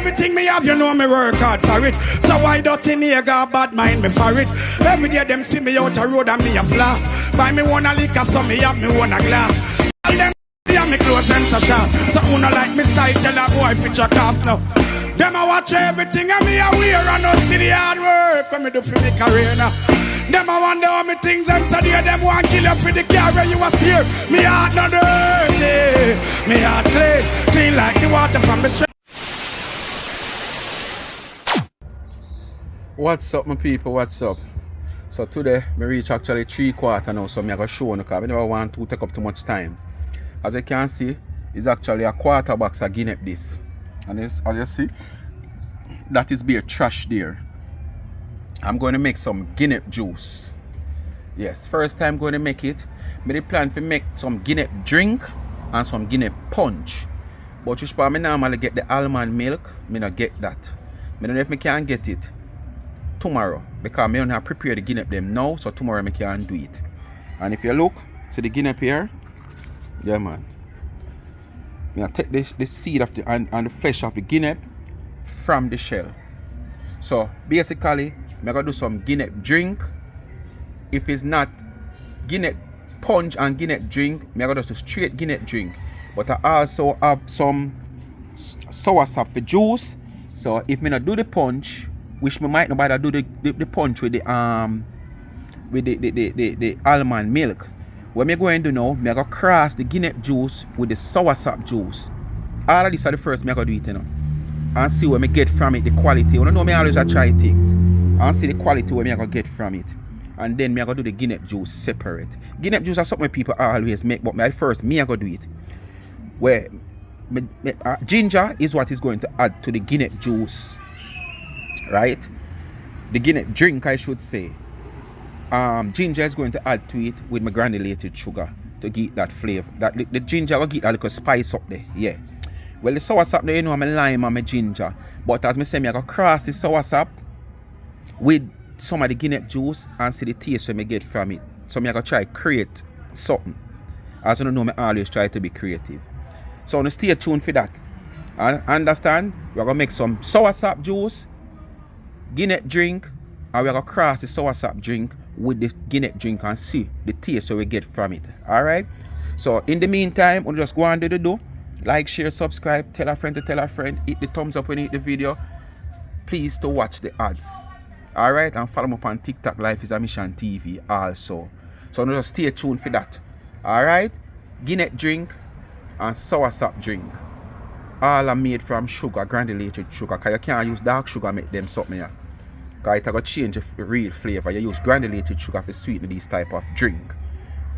Everything me have, you know me work hard for it. So why don't you nigga bad mind me for it? Every day them see me out a road and me a flash. Buy me one a liquor, so me have me one a glass. All them me close them so sharp. So who no like me style, tell a boy fit your calf now. Them a watch everything and me a wear and no see the hard work when me do for me career now. Them a wonder how me things and so there them want kill you for the car where you was here. Me heart not dirty, me heart clean like the water from the stream. What's up my people, what's up? So today me reach actually 3/4 now, so me I go show you because I never want to take up too much time. As you can see, it's actually a quarter box of Guinep this. And this, as you see, that is bare trash there. I'm going to make some Guinep juice. Yes, first time going to make it. Me dey plan to make some Guinep drink and some Guinep punch. But just for me normally get the almond milk, me not get that. I don't know if me can get it tomorrow because me don't have prepared the Guinep them now, so tomorrow me can do it. And if you look, see the Guinep here. Yeah man, I take the seed of the and the flesh of the Guinep from the shell. So basically I'm gonna do some Guinep drink. If it's not Guinep punch and Guinep drink, I'm gonna do straight Guinep drink. But I also have some soursop for juice. So if me not do the punch, which me might not bother do the punch with the almond milk. What I'm going to do now, I'm going to cross the Guinep juice with the soursop juice. All of this are the first I'm going to do it, you know. And see what I get from it, the quality. You know, I always try things. And see the quality what I'm going to get from it. And then I'm going to do the Guinep juice separate. Guinep juice is something people always make, but first, I'm going to do it. Where ginger is what is going to add to the Guinep juice. Right? The Guinep drink, I should say. Ginger is going to add to it with my granulated sugar to get that flavor. The ginger will get a little spice up there, yeah. Well, the soursop there, you know, I'm a lime and my ginger. But as I say, I'm going to cross the soursop with some of the Guinep juice and see the taste when I get from it. So I'm going to try create something. As you know, I always try to be creative. So stay tuned for that. Understand? We're going to make some soursop juice, Guinep drink, and we're going to cross the soursop drink with the Guinep drink and see the taste that we get from it. Alright? So in the meantime, we'll just go and do. Like, share, subscribe, tell a friend to tell a friend, hit the thumbs up when you hit the video. Please to watch the ads. Alright? And follow me up on TikTok Life is a Mission TV also. So just stay tuned for that. Alright? Guinep drink and soursop drink. All are made from sugar, granulated sugar. Because you can't use dark sugar make them something here. Because it's going to change the real flavor. You use granulated sugar to sweeten this type of drink.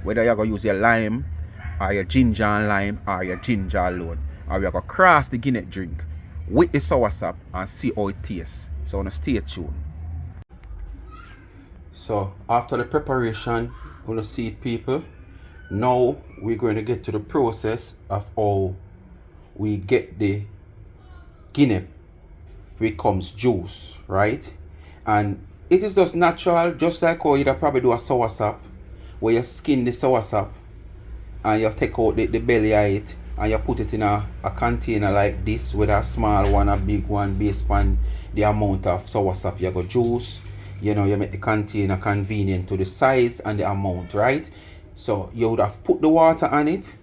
Whether you're going to use your lime, or your ginger and lime, or your ginger alone. Or you're going to cross the Guinep drink with the soursop and see how it tastes. So stay tuned. So after the preparation, we're going to see it, people. Now we're going to get to the process of how we get the Guinep becomes juice, right? And it is just natural, just like how you'd probably do a soursop, where you skin the soursop and you take out the belly of it and you put it in a container like this with a small one, a big one, based on the amount of soursop you got juice. You know, you make the container convenient to the size and the amount, right? So you would have put the water on it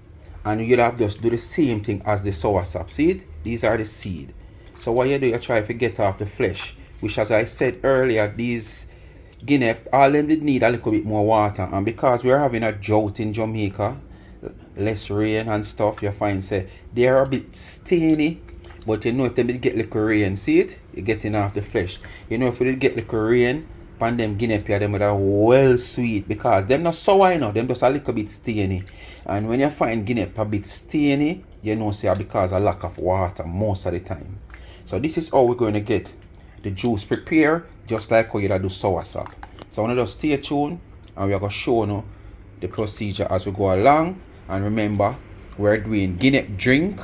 and you'd have just do the same thing as the soursop. See it? These are the seed. So what you do, you try to get off the flesh. Which, as I said earlier, these Guinep, all of them did need a little bit more water. And because we're having a drought in Jamaica, less rain and stuff, you find say they are a bit stainy. But you know, if they did get little rain, see it? You're getting off the flesh. You know, if we did get little rain, pan them Guinep here, them would have well sweet. Because them not sour, you know, them just a little bit stainy. And when you find Guinep a bit stainy, you know, say because of lack of water most of the time. So this is how we're going to get the juice prepare, just like how you do soursop. So I want to just stay tuned and we're going to show you the procedure as we go along. And remember, we're doing Guinep drink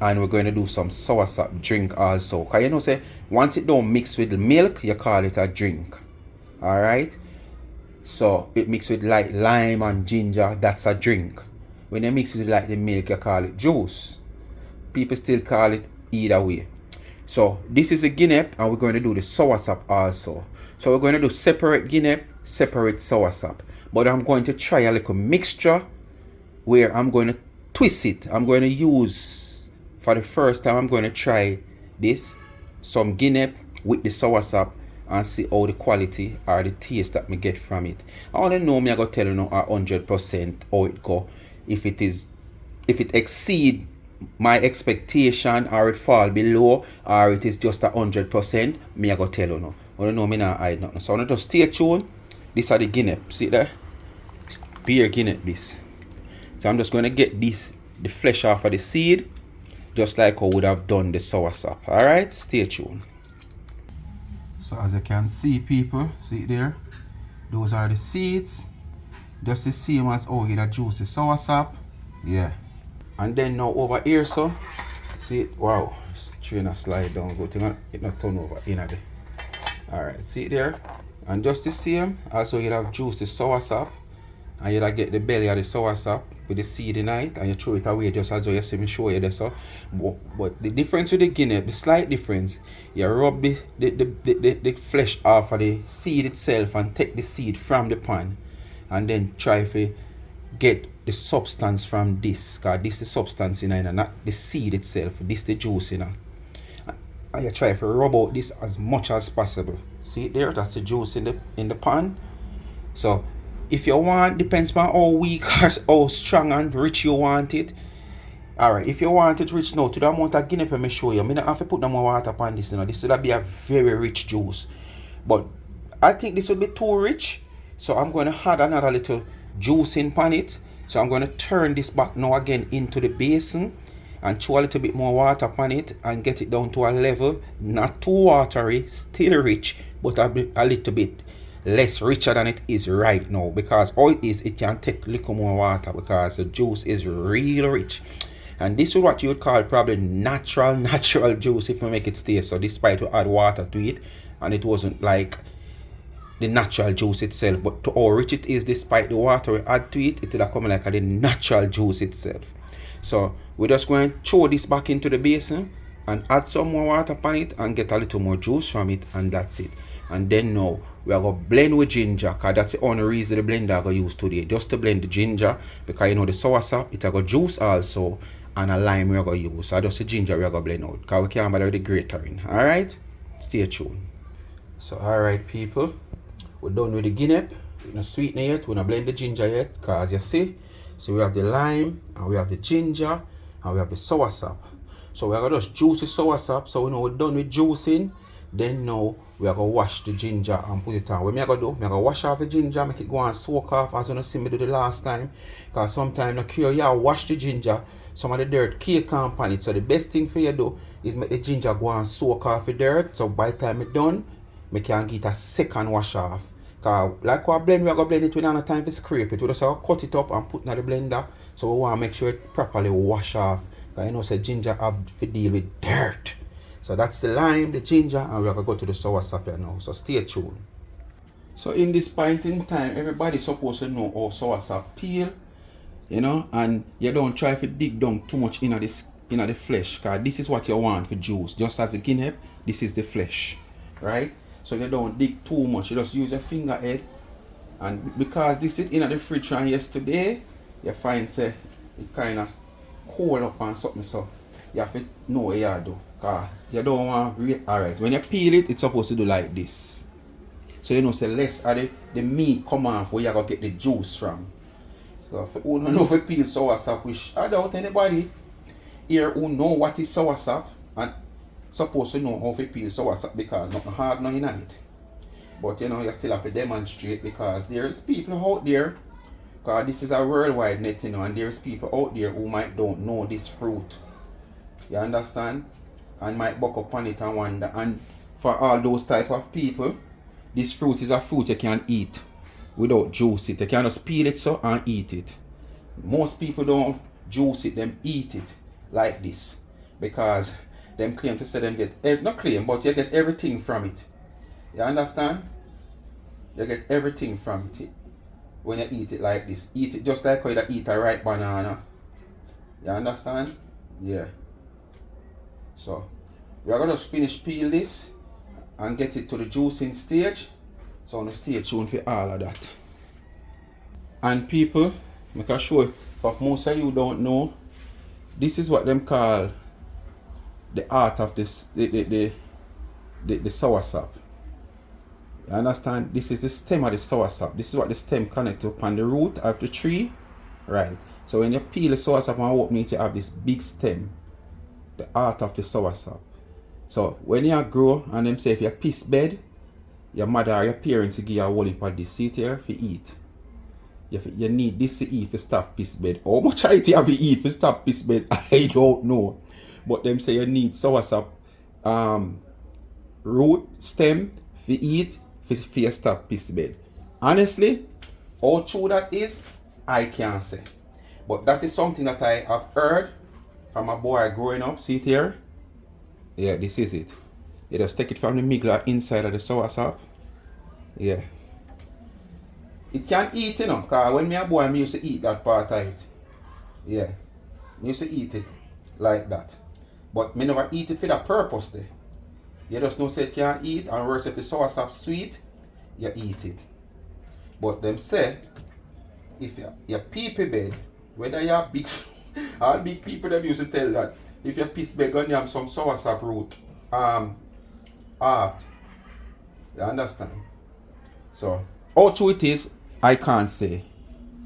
and we're going to do some soursop drink also. Because you know, say once it don't mix with the milk, you call it a drink. Alright? So it mixed with like lime and ginger, that's a drink. When you mix it with like the milk, you call it juice. People still call it either way. So this is a Guinep, and we're going to do the soursop also. So we're going to do separate Guinep, separate soursop. But I'm going to try a little mixture where I'm going to twist it. I'm going to use, for the first time, I'm going to try this, some Guinep with the soursop, and see how the quality or the taste that me get from it. I want to know, me I go tell you now 100% how it go. If it exceed my expectation, or it fall below, or it is just 100%, me I go tell you now. I don't know, me not hide nothing. So I want to just stay tuned. These are the Guinep. See there? Beer Guinep this. So I'm just going to get this, the flesh off of the seed, just like I would have done the soursop. Alright, stay tuned. So as you can see, people, see it there? Those are the seeds. Just the same as how you get a juicy soursop. Yeah. And then now over here, so see it? Wow. Train a slide down, good thing it not turn over in there. Alright, see it there? And just the same, also you have juice the soursop, and you get the belly of the soursop with the seed in it, and you throw it away just as you see me show you there. So but the difference with the Guinea, the slight difference, you rub the flesh off of the seed itself and take the seed from the pan, and then try to get the substance from this, because this is the substance in it, not the seed itself. This is the juice in it. And you try to rub out this as much as possible. See it there? That's the juice in the pan. So if you want, depends on how weak or how strong and rich you want it. Alright, if you want it rich now, to the amount of Guinea I show you, I don't have to put no more water upon this. This would be a very rich juice. But I think this will be too rich. So I'm going to add another little juice in pan it. So I'm going to turn this back now again into the basin and throw a little bit more water upon it and get it down to a level, not too watery, still rich, but a little bit less richer than it is right now, because all it is, it can take a little more water because the juice is real rich. And this is what you would call probably natural juice if you make it stay. So despite we add water to it, and it wasn't like the natural juice itself, but to how rich it is despite the water we add to it, it will come like the natural juice itself. So we're just going to throw this back into the basin and add some more water upon it and get a little more juice from it, and that's it. And then now we are going to blend with ginger, because that's the only reason the blender I'm going to use today, just to blend the ginger, because you know the soursop, it has got juice also, and a lime we are going to use. So just the ginger we are going to blend out, because we can't bother with the grater in. Alright, stay tuned. So alright people, we're done with the Guinep. We're not sweeten it yet, we're not blend the ginger yet, because you see, so we have the lime, and we have the ginger, and we have the soursop. So we are going to just juice the soursop, so we know we're done with juicing. Then now we are going to wash the ginger and put it on. What I'm going to do, I'm going to wash off the ginger, make it go and soak off, as you see me do the last time. Because sometimes the cure, you wash the ginger, some of the dirt cake on it. So the best thing for you to do is make the ginger go and soak off the dirt. So by the time it's done, I can get a second wash off. Because like what blend, we are going to blend it without time to scrape it. We just have to cut it up and put it in the blender. So we want to make sure it properly wash off. Because you know, so ginger have to deal with dirt. So that's the lime, the ginger, and we're going to go to the soursop here now. So stay tuned. So in this point in time, everybody's supposed to know how soursop peel, you know, and you don't try to dig down too much in the flesh, because this is what you want for juice. Just as a Guinea, this is the flesh, right? So you don't dig too much, you just use your finger head. And because this is in the fridge from yesterday, you find say it kind of cold up and something, so you have to know what you do. You don't want alright, when you peel it, it's supposed to do like this. So you know, say less of the meat come off where you gotta get the juice from. So if you don't know if you peel soursop, which I doubt anybody here who know what is soursop and supposed to know how to peel soursop, because nothing hard now in it. But you know, you still have to demonstrate, because there's people out there, because this is a worldwide net, you know, and there's people out there who might don't know this fruit. You understand? And might buck up on it and wonder. And for all those type of people, this fruit is a fruit you can eat without juice it. You can just peel it so and eat it. Most people don't juice it, them eat it like this, because them claim to say them get, not claim, but you get everything from it. You understand? You get everything from it when you eat it like this. Eat it just like how you eat a ripe banana. You understand? Yeah. So We are gonna just finish peel this and get it to the juicing stage. So on the stay tuned for all of that. And people, I can show you, for most of you don't know, this is what them call the art of this the soursop. You understand? This is the stem of the soursop. This is what the stem connects upon the root of the tree. Right. So when you peel the soursop and open it, you have this big stem. The art of the soursop. So when you grow and them say if you piss bed, your mother or your parents give you a whole heap of this. See it here for eat. You need this to eat to stop piss bed. How much I have to eat to stop piss bed? I don't know. But them say you need soursop root stem for eat for you stop piss bed. Honestly, how true that is, I can't say. But that is something that I have heard from a boy growing up. See it here? Yeah, this is it. You just take it from the middle inside of the soursop. Yeah. It can eat, you know, because when me a boy, I used to eat that part of it. Yeah. I used to eat it like that. But me never eat it for that purpose there. You just know say it can't eat, and worse if the soursop sweet, you eat it. But them say, if your pee bed, whether you're big, all big people them used to tell that, if your piss bed gonna have some soursop root, art. You understand? So, how true it is, I can't say.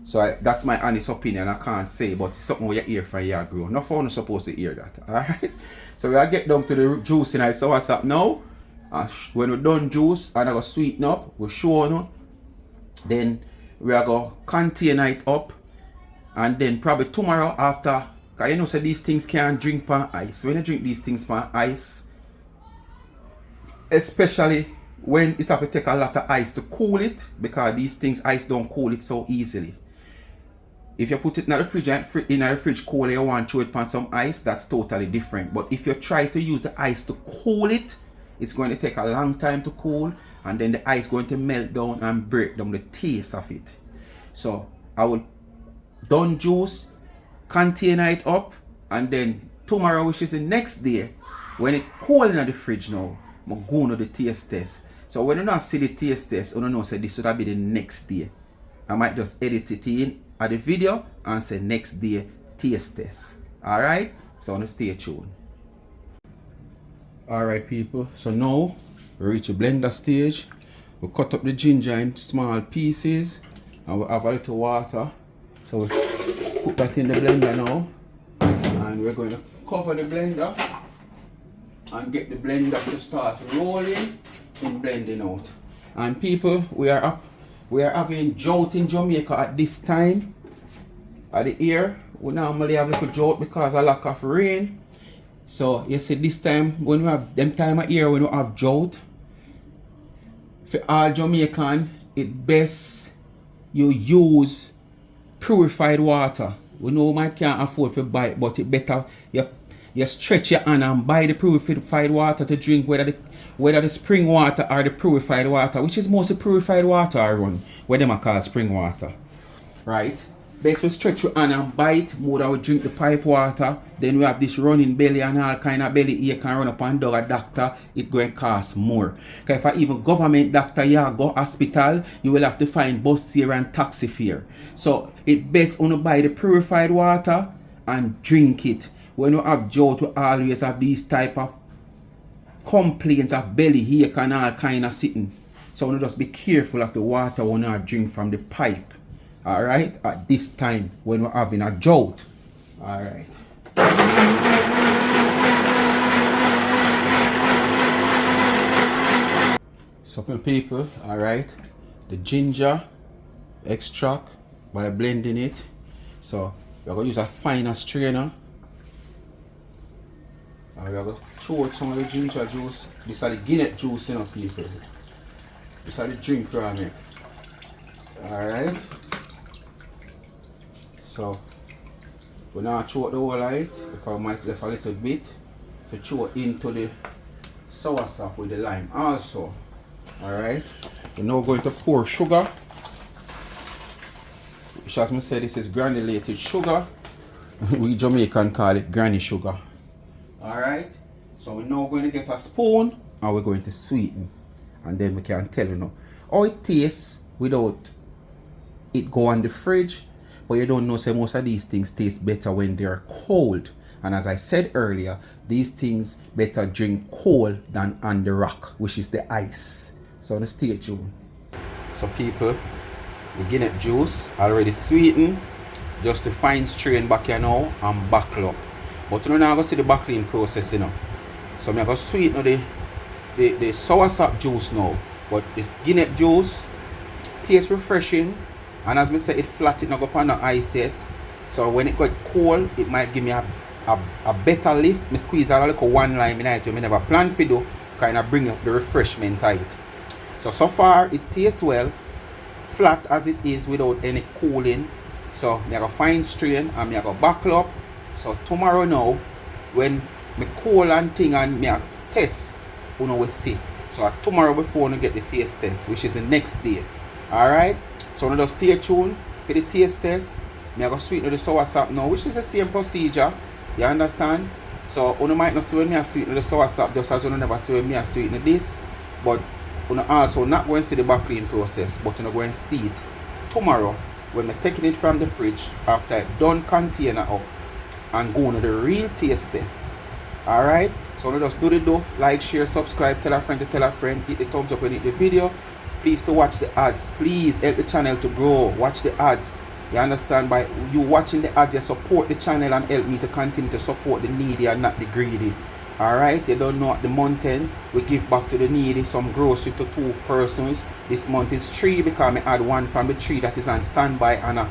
So that's my honest opinion. I can't say, but it's something where you hear from your grow. Not for supposed to hear that. Alright? So we get down to the juice in our soursop now. When we're done juice and I go sweeten up, we show you. Then we are going to contain it up. And then probably tomorrow after, because you know so these things can't drink pan ice. When you drink these things pan ice, especially when it have to take a lot of ice to cool it, because these things ice don't cool it so easily. If you put it in the fridge and in the fridge cool, you want to throw it on some ice, that's totally different. But if you try to use the ice to cool it, it's going to take a long time to cool, and then the ice going to melt down and break down the taste of it. So I will done juice, contain it up, and then tomorrow, which is the next day, when it cool in the fridge now, I'm going to the taste test. So when you not see the taste test, you don't know say this should be the next day. I might just edit it in at the video and say next day taste test. Alright? So stay tuned. Alright people, so now we reach the blender stage. We cut up the ginger in small pieces and we have a little water. So we put that in the blender now. And we're going to cover the blender and get the blender to start rolling and blending out. And people, we are having drought in Jamaica at this time of the year. We normally have a little drought because of lack of rain. So you see this time when we have them time of year when we have drought, for all Jamaican, it's best you use purified water. We know man can't afford to buy it, but it better you stretch your hand and buy the purified water to drink, whether the spring water or the purified water, which is mostly purified water I run, where them are called spring water. Right? Best to stretch your hand and buy it more than we drink the pipe water. Then we have this running belly and all kind of belly ache can run up and down a doctor, it going to cost more. Because if I even government doctor you go hospital, you will have to find bus fare and taxi fare. So it best to buy the purified water and drink it. When you have drought, we always have these type of complaints of belly ache and all kind of sitting. So you just be careful of the water when you drink from the pipe. Alright, at this time when we're having a drought. Alright. So people, alright, the ginger extract by blending it. So we're going to use a finer strainer. And we're going to throw out some of the ginger juice. This is the Guinep juice, you know, people. This is the drink for me. Alright. So we now throw out the whole of it because we might left a little bit to throw into the soursop with the lime also. Alright. We're now going to pour sugar. Which as I said, this is granulated sugar. We Jamaican call it granny sugar. Alright. So we're now going to get a spoon and we're going to sweeten. And then we can tell you now how it tastes without it go on the fridge. But you don't know, so most of these things taste better when they're cold. And as I said earlier, these things better drink cold than on the rock, which is the ice. So let's stay tuned. So people, the Guinep juice already sweetened. Just the fine strain back here now and buckle up. But you know now I go see the buckling process, you know. So I'm going to sweeten the soursop juice now. But the Guinep juice tastes refreshing. And as I said, it flat, it not go upon the ice yet. So when it got cold, it might give me a better lift. Me squeeze a little one lime in it. You may never plan for do, kind of bring up the refreshment to it. So far it tastes well, flat as it is without any cooling. So I got fine strain and I got buckle up. So tomorrow now, when me cool and thing and me test, you know we see. So tomorrow before we get the taste test, which is the next day. Alright? So now just stay tuned for the taste test. I go sweeten the soursop now, which is the same procedure. You understand? So you might not see when I sweeten the soursop just as you never see when I sweeten this. But you also not going to see the backclean process, but you're going to see it tomorrow when we're taking it from the fridge after it done container up and going to the real taste test. Alright? So now just do the do, like, share, subscribe, tell a friend to tell a friend, hit the thumbs up when you hit the video. Please to watch the ads. Please help the channel to grow. Watch the ads. You understand? By you watching the ads, you support the channel and help me to continue to support the needy and not the greedy. Alright? You don't know at the month end, we give back to the needy some grocery to 2 persons. This month is 3 because I add 1 from the 3 that is on standby on a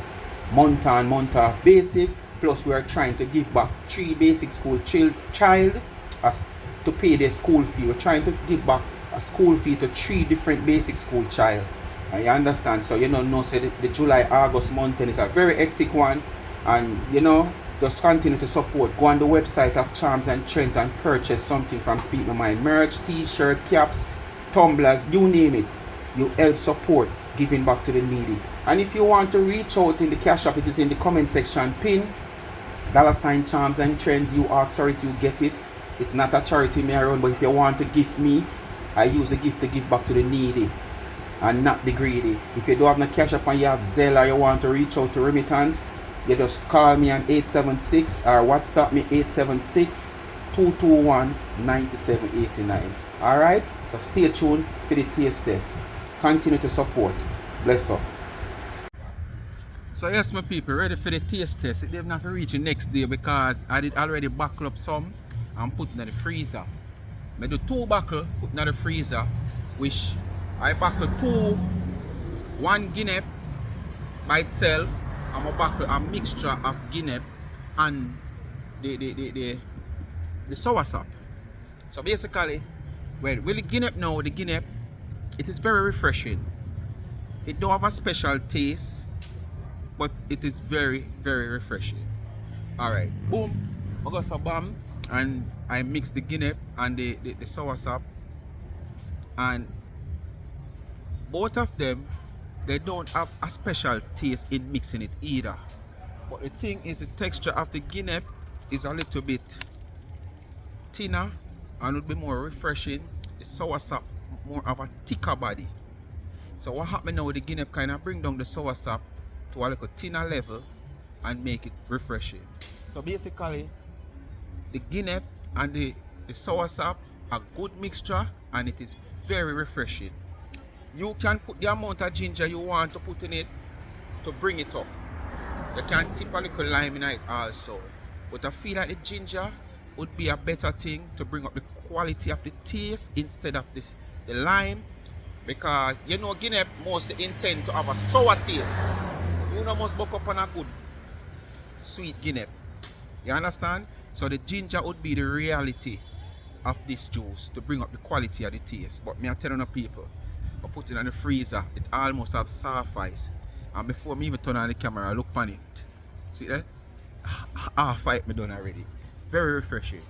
month on month off basic. Plus we are trying to give back 3 basic school child as to pay their school fee. We're trying to give back a school fee to 3 different basic school child. And you understand? So you know say the July-August month is a very hectic one. And you know, just continue to support. Go on the website of Charms and Trends and purchase something from Speak My Mind. Merch, t-shirt, caps, tumblers, you name it. You help support giving back to the needy. And if you want to reach out in the cash app, it is in the comment section pin. $ Charms and Trends. You ask for it, you get it. It's not a charity me around, but if you want to give me, I use the gift to give back to the needy and not the greedy. If you don't have no cash up and you have Zelle or you want to reach out to remittance, you just call me on 876 or WhatsApp me 876-221-9789. Alright? So stay tuned for the taste test. Continue to support. Bless up. So yes, my people, ready for the taste test. It didn't have to reach the next day because I did already buckle up some and put in the freezer. I do 2 buckle, put in the freezer, which I buckle 1 Guinep by itself. I'm a buckle a mixture of Guinep and the soursop. So basically, well, with the Guinep now, the Guinep, it is very refreshing. It don't have a special taste, but it is very, very refreshing. Alright, boom, I got some bomb and I mix the Guinep and the soursop, and both of them, they don't have a special taste in mixing it either. But the thing is, the texture of the Guinep is a little bit thinner and would be more refreshing. The soursop more of a thicker body. So what happened now with the Guinep kind of bring down the soursop to a little thinner level and make it refreshing. So basically, the Guinep and the soursop are good mixture and it is very refreshing. You can put the amount of ginger you want to put in it to bring it up. You can tip a little lime in it also. But I feel like the ginger would be a better thing to bring up the quality of the taste instead of the lime. Because you know Guinea mostly intend to have a sour taste. You know must buck up on a good sweet Guinea. You understand? So the ginger would be the reality of this juice to bring up the quality of the taste. But me I tell you people, I put it in the freezer, it almost have soft ice. And before me even turn on the camera, I look on it. See that? Half fight me done already. Very refreshing.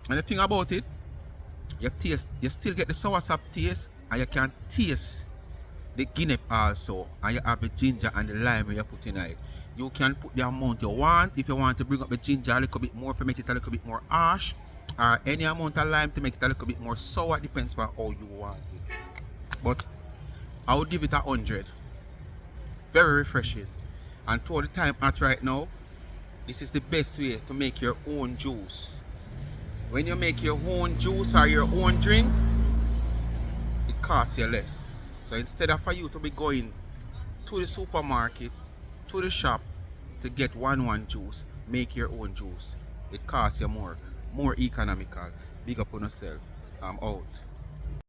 And the thing about it, you still get the soursop taste, and you can taste the Guinep also, and you have the ginger and the lime when you put in it. You can put the amount you want. If you want to bring up the ginger a little bit more to make it a little bit more harsh, or any amount of lime to make it a little bit more sour, depends on how you want it. But I would give it 100. Very refreshing. And to all the time at right now, this is the best way to make your own juice. When you make your own juice or your own drink, it costs you less. So instead of for you to be going to the supermarket, to the shop to get one juice, make your own juice. It costs you more economical. Big up on yourself. I'm out.